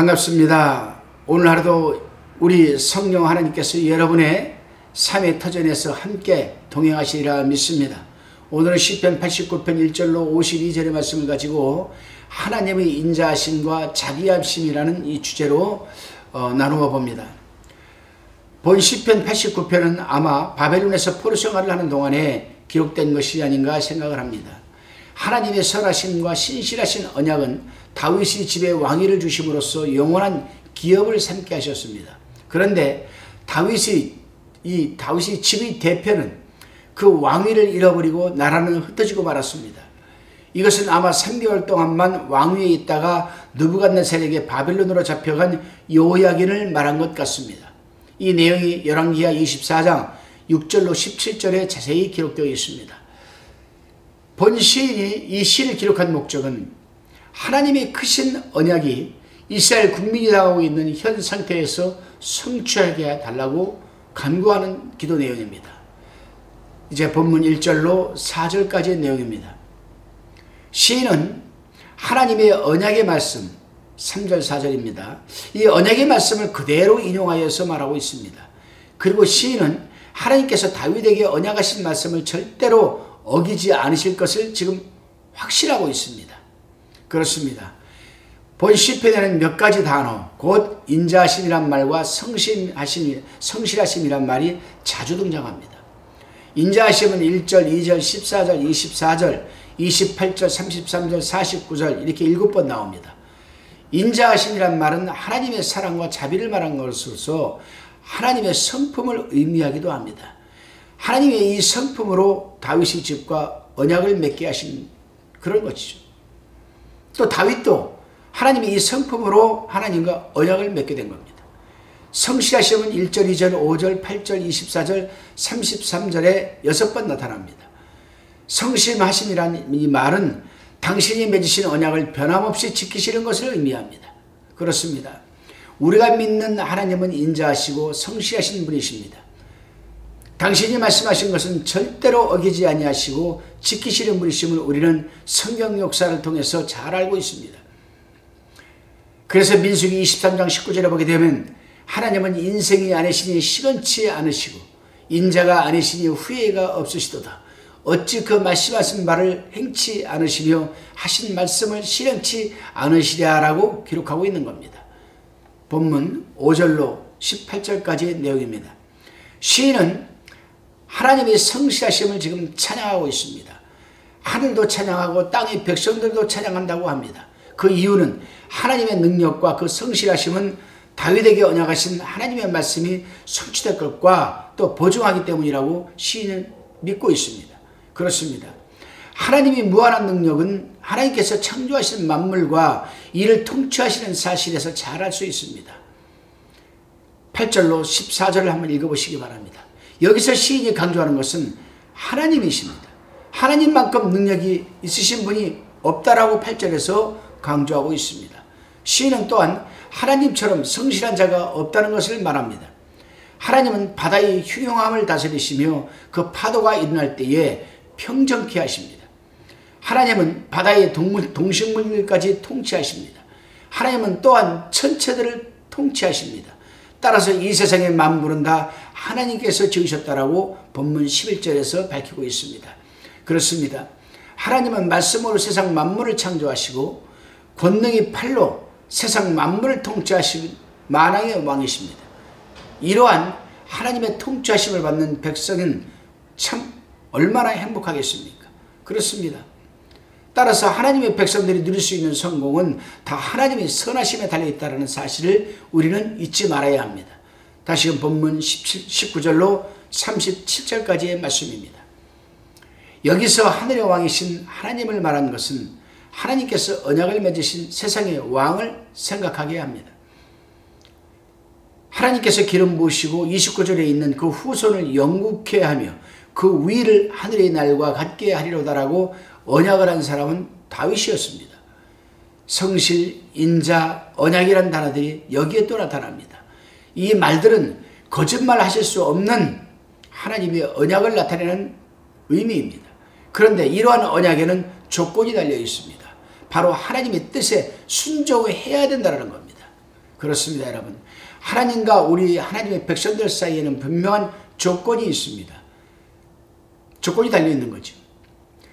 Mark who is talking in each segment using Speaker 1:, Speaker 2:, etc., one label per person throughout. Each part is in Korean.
Speaker 1: 반갑습니다. 오늘 하루도 우리 성령 하나님께서 여러분의 삶의 터전에서 함께 동행하시리라 믿습니다. 오늘은 시편 89편 1절로 52절의 말씀을 가지고 하나님의 인자하심과 자비하심이라는 이 주제로 나누어 봅니다. 본 시편 89편은 아마 바벨론에서 포로 생활을 하는 동안에 기록된 것이 아닌가 생각을 합니다. 하나님의 선하심과 신실하신 언약은 다윗이 집에 왕위를 주심으로써 영원한 기업을 삼게 하셨습니다. 그런데 다윗이 집의 대표는 그 왕위를 잃어버리고 나라는 흩어지고 말았습니다. 이것은 아마 3개월 동안만 왕위에 있다가 느부갓네살에게 바벨론으로 잡혀간 여호야긴을 말한 것 같습니다. 이 내용이 열왕기하 24장 6절로 17절에 자세히 기록되어 있습니다. 본 시인이 이 시를 기록한 목적은 하나님의 크신 언약이 이스라엘 국민이 당하고 있는 현 상태에서 성취하게 해달라고 간구하는 기도 내용입니다. 이제 본문 1절로 4절까지의 내용입니다. 시인은 하나님의 언약의 말씀 3절 4절입니다. 이 언약의 말씀을 그대로 인용하여서 말하고 있습니다. 그리고 시인은 하나님께서 다윗에게 언약하신 말씀을 절대로 어기지 않으실 것을 지금 확신하고 있습니다. 그렇습니다. 본 시편에는 몇 가지 단어, 곧 인자하심이란 말과 성실하심이란 말이 자주 등장합니다. 인자하심은 1절, 2절, 14절, 24절, 28절, 33절, 49절 이렇게 7번 나옵니다. 인자하심이란 말은 하나님의 사랑과 자비를 말한 것으로서 하나님의 성품을 의미하기도 합니다. 하나님의 이 성품으로 다윗의 집과 언약을 맺게 하신 그런 것이죠. 또 다윗도 하나님의 이 성품으로 하나님과 언약을 맺게 된 겁니다. 성실하심은 1절, 2절, 5절, 8절, 24절, 33절에 6번 나타납니다. 성실하심이란 이 말은 당신이 맺으신 언약을 변함없이 지키시는 것을 의미합니다. 그렇습니다. 우리가 믿는 하나님은 인자하시고 성실하신 분이십니다. 당신이 말씀하신 것은 절대로 어기지 아니하시고 지키시는 분이심을 우리는 성경 역사를 통해서 잘 알고 있습니다. 그래서 민수기 23장 19절에 보게 되면 하나님은 인생이 아니시니 시건치 않으시고 인자가 아니시니 후회가 없으시도다. 어찌 그 말씀하신 바를 행치 않으시며 하신 말씀을 실행치 않으시랴라고 기록하고 있는 겁니다. 본문 5절로 18절까지의 내용입니다. 시인은 하나님의 성실하심을 지금 찬양하고 있습니다. 하늘도 찬양하고 땅의 백성들도 찬양한다고 합니다. 그 이유는 하나님의 능력과 그 성실하심은 다윗에게 언약하신 하나님의 말씀이 성취될 것과 또 보증하기 때문이라고 시인은 믿고 있습니다. 그렇습니다. 하나님이 무한한 능력은 하나님께서 창조하신 만물과 이를 통치하시는 사실에서 잘 알 수 있습니다. 8절로 14절을 한번 읽어보시기 바랍니다. 여기서 시인이 강조하는 것은 하나님이십니다. 하나님만큼 능력이 있으신 분이 없다라고 8절에서 강조하고 있습니다. 시인은 또한 하나님처럼 성실한 자가 없다는 것을 말합니다. 하나님은 바다의 흉흉함을 다스리시며 그 파도가 일어날 때에 평정케 하십니다. 하나님은 바다의 동식물들까지 통치하십니다. 하나님은 또한 천체들을 통치하십니다. 따라서 이 세상의 만물은 다 하나님께서 지으셨다라고 본문 11절에서 밝히고 있습니다. 그렇습니다. 하나님은 말씀으로 세상 만물을 창조하시고 권능의 팔로 세상 만물을 통치하신 만왕의 왕이십니다. 이러한 하나님의 통치하심을 받는 백성은 참 얼마나 행복하겠습니까? 그렇습니다. 따라서 하나님의 백성들이 누릴 수 있는 성공은 다 하나님의 선하심에 달려있다는 사실을 우리는 잊지 말아야 합니다. 다시금 본문 19절로 37절까지의 말씀입니다. 여기서 하늘의 왕이신 하나님을 말한 것은 하나님께서 언약을 맺으신 세상의 왕을 생각하게 합니다. 하나님께서 기름 부으시고 29절에 있는 그 후손을 영국케 하며 그 위를 하늘의 날과 같게 하리로다라고 언약을 한 사람은 다윗이었습니다. 성실, 인자, 언약이라는 단어들이 여기에 또 나타납니다. 이 말들은 거짓말 하실 수 없는 하나님의 언약을 나타내는 의미입니다. 그런데 이러한 언약에는 조건이 달려 있습니다. 바로 하나님의 뜻에 순종을 해야 된다는 겁니다. 그렇습니다, 여러분. 하나님과 우리 하나님의 백성들 사이에는 분명한 조건이 있습니다. 조건이 달려있는 거죠.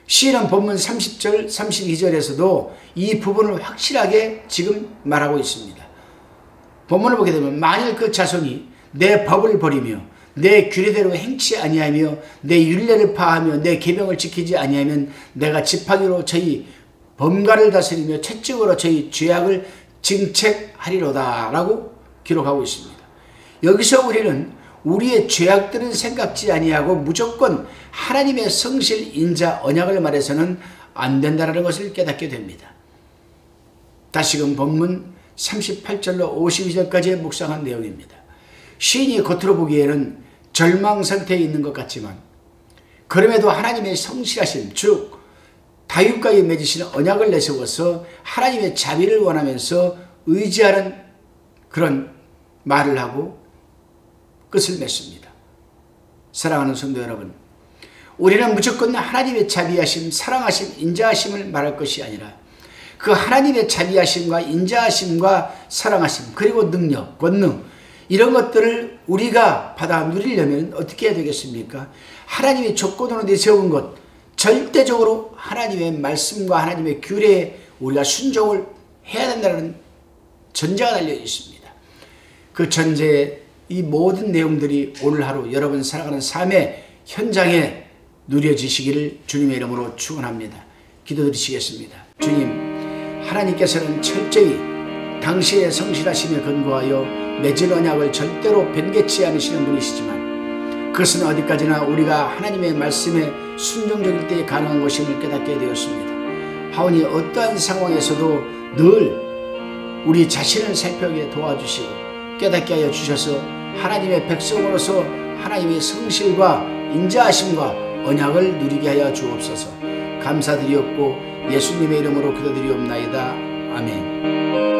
Speaker 1: 시인은 본문 30절, 32절에서도 이 부분을 확실하게 지금 말하고 있습니다. 본문을 보게 되면 만일 그 자손이 내 법을 버리며 내 규례대로 행치 아니하며 내 율례를 파하며 내 계명을 지키지 아니하면 내가 지팡이로 저희 범가를 다스리며 채찍으로 저희 죄악을 징책하리로다 라고 기록하고 있습니다. 여기서 우리는 우리의 죄악들은 생각지 아니하고 무조건 하나님의 성실, 인자, 언약을 말해서는 안 된다는 것을 깨닫게 됩니다. 다시금 본문 38절로 52절까지의 묵상한 내용입니다. 시인이 겉으로 보기에는 절망 상태에 있는 것 같지만 그럼에도 하나님의 성실하심, 즉 다윗과의 맺으신 언약을 내세워서 하나님의 자비를 원하면서 의지하는 그런 말을 하고 끝을 맺습니다. 사랑하는 성도 여러분, 우리는 무조건 하나님의 자비하심, 사랑하심, 인자하심을 말할 것이 아니라 그 하나님의 자비하심과 인자하심과 사랑하심, 그리고 능력, 권능, 이런 것들을 우리가 받아 누리려면 어떻게 해야 되겠습니까? 하나님의 조건으로 내세운 것, 절대적으로 하나님의 말씀과 하나님의 규례에 우리가 순종을 해야 된다는 전제가 달려 있습니다. 그 전제에 이 모든 내용들이 오늘 하루 여러분 살아가는 삶의 현장에 누려지시기를 주님의 이름으로 축원합니다. 기도드리시겠습니다. 주님, 하나님께서는 철저히 당시의 성실하심에 근거하여 맺은 언약을 절대로 변개치 않으시는 분이시지만 그것은 어디까지나 우리가 하나님의 말씀에 순종적일 때에 가능한 것임을 깨닫게 되었습니다. 하오니 어떠한 상황에서도 늘 우리 자신을 살펴보게 도와주시고 깨닫게 하여 주셔서 하나님의 백성으로서 하나님의 성실과 인자하심과 언약을 누리게 하여 주옵소서. 감사드리옵고 예수님의 이름으로 기도드리옵나이다. 아멘.